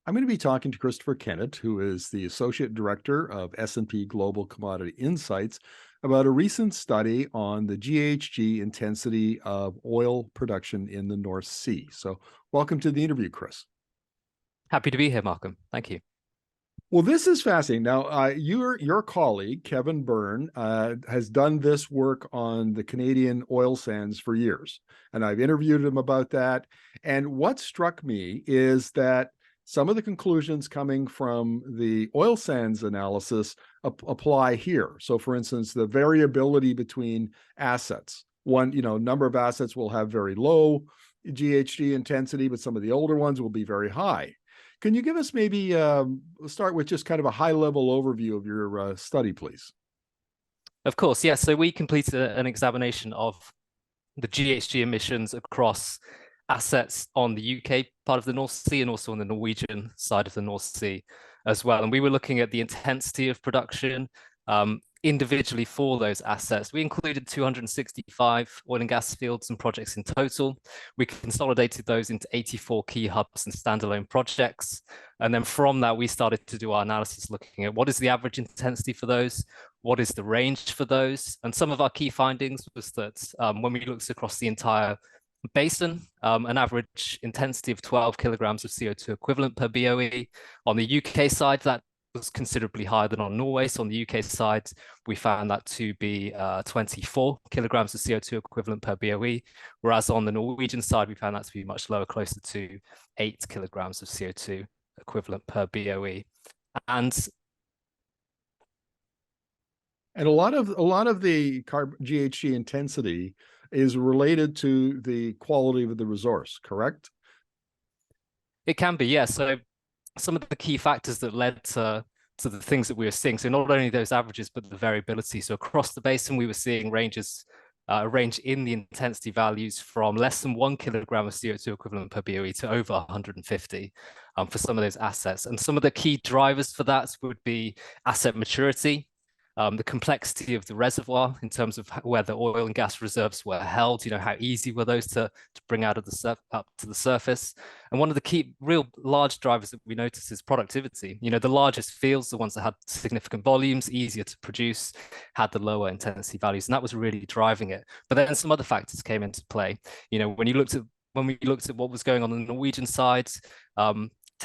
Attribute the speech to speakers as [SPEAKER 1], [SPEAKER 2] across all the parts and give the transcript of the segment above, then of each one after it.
[SPEAKER 1] I'm going to be talking to Christopher Kennett, who is the Associate Director of S&P Global Commodity Insights, about a recent study on the GHG intensity of oil production in the North Sea. So welcome to the interview, Chris.
[SPEAKER 2] Happy to be here, Markham. Thank you.
[SPEAKER 1] Well, this is fascinating. Now, your colleague, Kevin Byrne, has done this work on the Canadian oil sands for years, and I've interviewed him about that. And what struck me is that some of the conclusions coming from the oil sands analysis apply here. So, for instance, the variability between assets. One, number of assets will have very low GHG intensity, but some of the older ones will be very high. Can you give us maybe start with just kind of a high-level overview of your study, please?
[SPEAKER 2] Of course, yes. So we completed an examination of the GHG emissions across assets on the UK part of the North Sea and also on the Norwegian side of the North Sea as well. And we were looking at the intensity of production individually for those assets. We included 265 oil and gas fields and projects in total. We consolidated those into 84 key hubs and standalone projects. And then from that, we started to do our analysis looking at what is the average intensity for those, what is the range for those. And some of our key findings was that when we looked across the entire basin, an average intensity of 12 kilograms of CO2 equivalent per BOE. On the UK side, that was considerably higher than on Norway. So on the UK side, we found that to be 24 kilograms of CO2 equivalent per BOE, whereas on the Norwegian side, we found that to be much lower, closer to 8 kilograms of CO2 equivalent per BOE. And
[SPEAKER 1] a lot of the GHG intensity is related to the quality of the resource, correct?
[SPEAKER 2] It can be, yes. So some of the key factors that led to the things that we were seeing, so not only those averages, but the variability. So across the basin, we were seeing a range in the intensity values from less than 1 kilogram of CO2 equivalent per BOE to over 150 for some of those assets. And some of the key drivers for that would be asset maturity, the complexity of the reservoir in terms of where the oil and gas reserves were held, how easy were those to bring out of up to the surface. And one of the key real large drivers that we noticed is productivity. The largest fields, the ones that had significant volumes, easier to produce, had the lower intensity values, and that was really driving it. But then some other factors came into play. When we looked at what was going on the Norwegian side,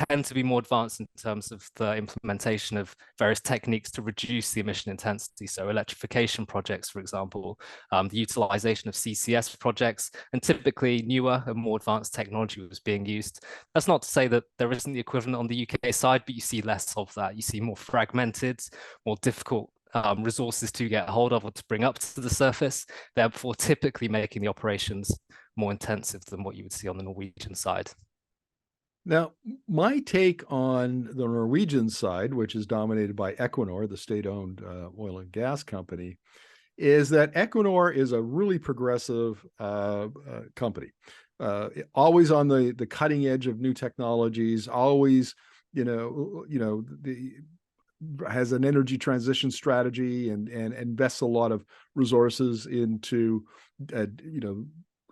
[SPEAKER 2] tend to be more advanced in terms of the implementation of various techniques to reduce the emission intensity. So electrification projects, for example, the utilization of CCS projects, and typically newer and more advanced technology was being used. That's not to say that there isn't the equivalent on the UK side, but you see less of that. You see more fragmented, more difficult resources to get hold of or to bring up to the surface, therefore typically making the operations more intensive than what you would see on the Norwegian side.
[SPEAKER 1] Now, my take on the Norwegian side, which is dominated by Equinor, the state-owned oil and gas company, is that Equinor is a really progressive company, always on the cutting edge of new technologies, always, has an energy transition strategy and invests a lot of resources into,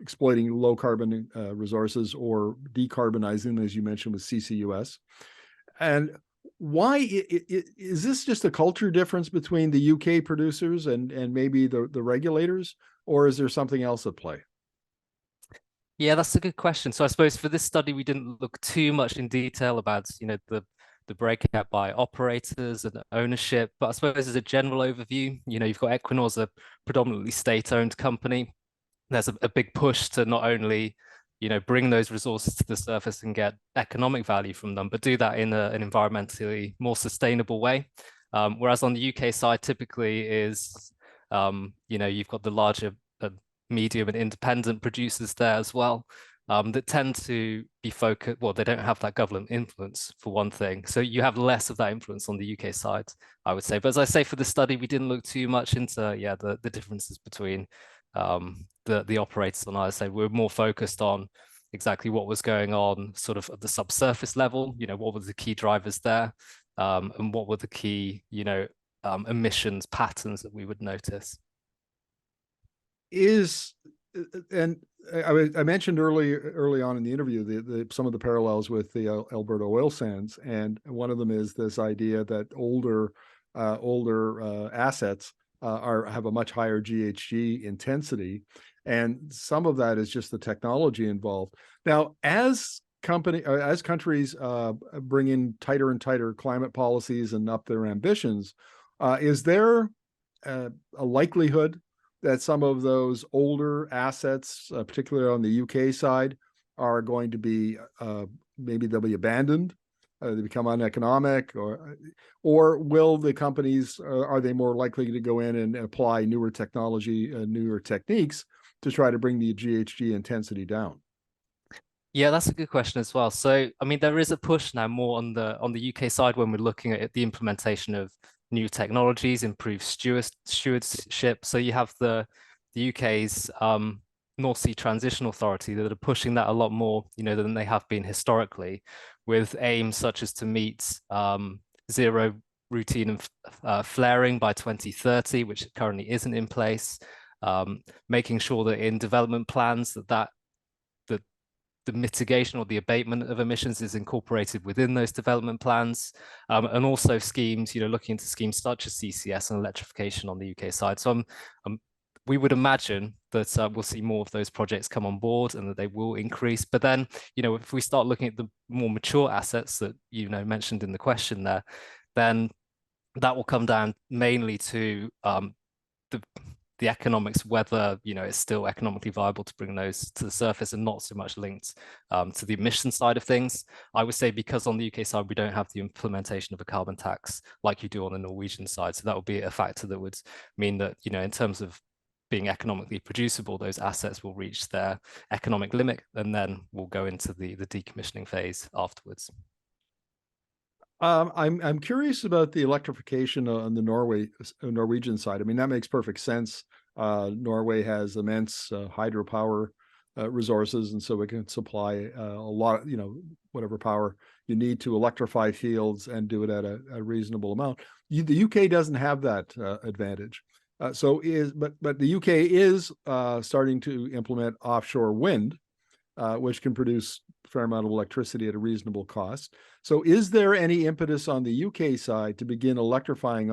[SPEAKER 1] exploiting low carbon resources or decarbonizing, as you mentioned, with CCUS. And why is this just a culture difference between the UK producers and maybe the regulators, or is there something else at play?
[SPEAKER 2] Yeah, that's a good question. So I suppose for this study, we didn't look too much in detail about, the breakout by operators and ownership. But I suppose as a general overview, you've got Equinor's a predominantly state-owned company. There's a big push to not only, bring those resources to the surface and get economic value from them, but do that in an environmentally more sustainable way. Whereas on the UK side, typically is, you've got the larger, medium and independent producers there as well, that tend to be focused. Well, they don't have that government influence for one thing. So you have less of that influence on the UK side, I would say. But as I say, for the study, we didn't look too much into, the differences between the operators on either side. We're more focused on exactly what was going on sort of at the subsurface level, what were the key drivers there, and what were the key, emissions patterns that we would notice.
[SPEAKER 1] And I mentioned early on in the interview some of the parallels with the Alberta oil sands, and one of them is this idea that older assets have a much higher GHG intensity, and some of that is just the technology involved. Now, as countries bring in tighter and tighter climate policies and up their ambitions, is there a likelihood that some of those older assets, particularly on the UK side, are going to be maybe they'll be abandoned, they become uneconomic, or will the companies are they more likely to go in and apply newer technology, newer techniques to try to bring the GHG intensity down?
[SPEAKER 2] Yeah, that's a good question as well. So, I mean, there is a push now more on the UK side when we're looking at the implementation of new technologies, improved stewardship. So you have the UK's North Sea Transition Authority that are pushing that a lot more, than they have been historically, with aims such as to meet zero routine flaring by 2030, which currently isn't in place. Making sure that in development plans that the mitigation or the abatement of emissions is incorporated within those development plans, and also schemes, looking into schemes such as CCS and electrification on the UK side. So we would imagine that we'll see more of those projects come on board and that they will increase. But then, if we start looking at the more mature assets that mentioned in the question there, then that will come down mainly to the economics, whether it's still economically viable to bring those to the surface, and not so much linked to the emission side of things. I would say because on the UK side we don't have the implementation of a carbon tax like you do on the Norwegian side, so that would be a factor that would mean that in terms of being economically producible, those assets will reach their economic limit, and then we'll go into the decommissioning phase afterwards.
[SPEAKER 1] I'm curious about the electrification on the Norwegian side. I mean, that makes perfect sense. Norway has immense hydropower resources, and so it can supply a lot of, whatever power you need to electrify fields and do it at a reasonable amount. The UK doesn't have that advantage. But the UK is starting to implement offshore wind, which can produce a fair amount of electricity at a reasonable cost. So is there any impetus on the UK side to begin electrifying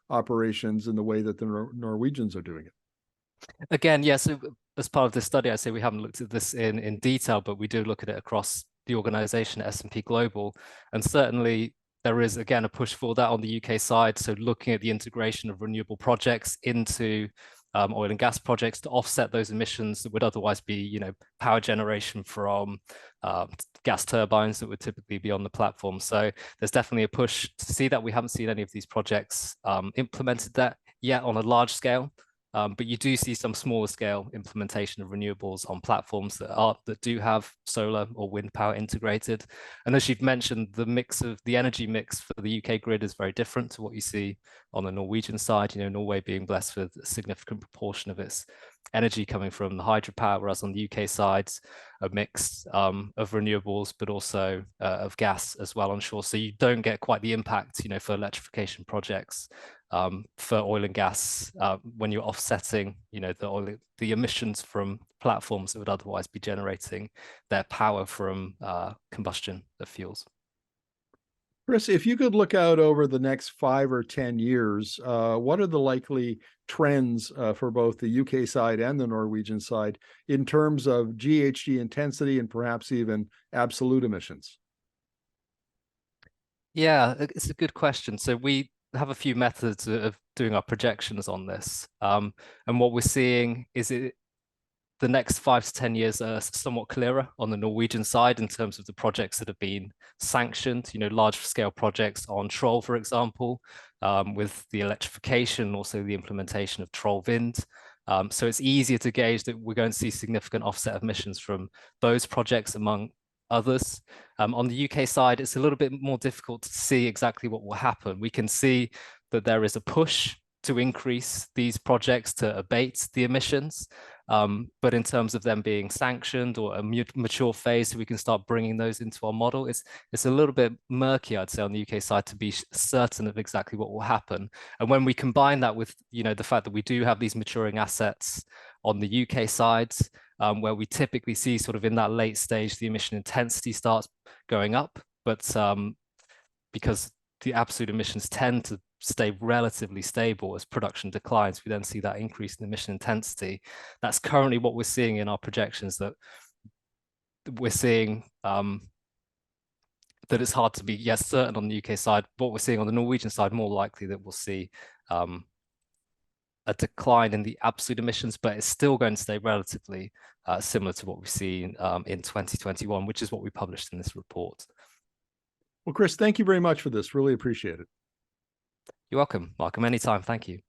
[SPEAKER 1] operations in the way that the Norwegians are doing it?
[SPEAKER 2] Again, yes, yeah, so as part of this study, I say we haven't looked at this in detail, but we do look at it across the organization at S&P Global. And certainly there is, again, a push for that on the UK side. So looking at the integration of renewable projects into oil and gas projects to offset those emissions that would otherwise be, power generation from gas turbines that would typically be on the platform. So there's definitely a push to see that. We haven't seen any of these projects implemented that yet on a large scale. But you do see some smaller scale implementation of renewables on platforms that do have solar or wind power integrated. And as you've mentioned, the energy mix for the UK grid is very different to what you see on the Norwegian side. Norway being blessed with a significant proportion of its energy coming from the hydropower, whereas on the UK side, a mix of renewables, but also of gas as well onshore. So you don't get quite the impact, for electrification projects for oil and gas when you're offsetting, the emissions from platforms that would otherwise be generating their power from combustion of fuels.
[SPEAKER 1] Chris, if you could look out over the next 5 or 10 years, what are the likely trends for both the UK side and the Norwegian side in terms of GHG intensity and perhaps even absolute emissions?
[SPEAKER 2] Yeah, it's a good question. So we have a few methods of doing our projections on this. And what we're seeing is the next 5 to 10 years are somewhat clearer on the Norwegian side in terms of the projects that have been sanctioned, large scale projects on Troll, for example, with the electrification, also the implementation of Troll Wind. So it's easier to gauge that we're going to see significant offset of emissions from those projects among others. On the UK side, it's a little bit more difficult to see exactly what will happen. We can see that there is a push to increase these projects to abate the emissions. But in terms of them being sanctioned or a mature phase, so we can start bringing those into our model, it's a little bit murky, I'd say, on the UK side to be certain of exactly what will happen. And when we combine that with, the fact that we do have these maturing assets on the UK side, where we typically see sort of in that late stage, the emission intensity starts going up, but because the absolute emissions tend to stay relatively stable as production declines, we then see that increase in emission intensity. That's currently what we're seeing in our projections, that we're seeing that it's hard to be certain on the UK side. What we're seeing on the Norwegian side, more likely that we'll see a decline in the absolute emissions, but it's still going to stay relatively similar to what we've seen in 2021, which is what we published in this report.
[SPEAKER 1] Well, Chris, thank you very much for this. Really appreciate it.
[SPEAKER 2] You're welcome, Markham. Anytime. Thank you.